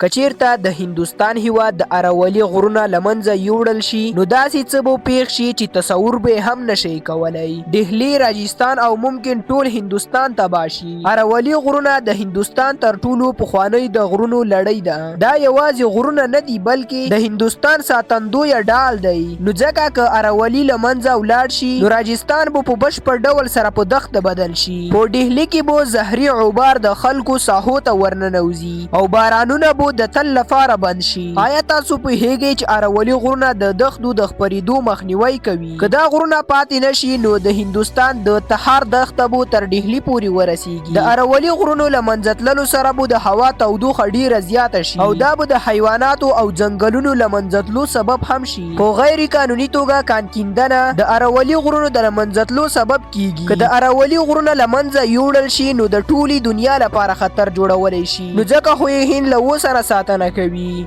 کچیرته د هندوستان هیواد د اراولي غرونه لمنځه یوړل شي نو داسې څه به پیښ شي چې تصور به هم نشي کولای. دهلی، راجستان او ممکن ټول هندوستان تباه شي. اراولي غرونه د هندوستان تر ټولو پخوانی د غرونو لړۍ ده. دا یوازې غرونه نه دي بلکې د هندوستان ساتندوی ډال دی. نو ځکه که اراولي لمنځه ولاړ شي نو راجستان به په بشپړ ډول سره په دښته بدل شي. په دهلی کې به زهري عبار د خلکو ساحو ته ورننوزي او بارانونه به د تل لپاره بند شي. آیا تاسو پوهیږئ چې اراولي غرونه د دښتو د خپرېدو مخنیوی کوي؟ که دا غرونه پاتې نشي نو د هندوستان د تخار دښته به تر ډهلي پورې ورسیږي. د اراولي غرونو له منځه تللو سره به د هوا تودوخه ډیره زیاته شي او دا به د حیواناتو او ځنګلونو له منځه تلو سبب هم شي. په غیر قانوني توګه کان کیندنه د اراولي غرونو د منځه تلو سبب کیږي. که د اراولي غرونه له منځه یوړل شي نو د ټولي دنیا لپاره خطر جوړولی شي. نو ځکه خو یې هند له اوسه ساتنه کوي.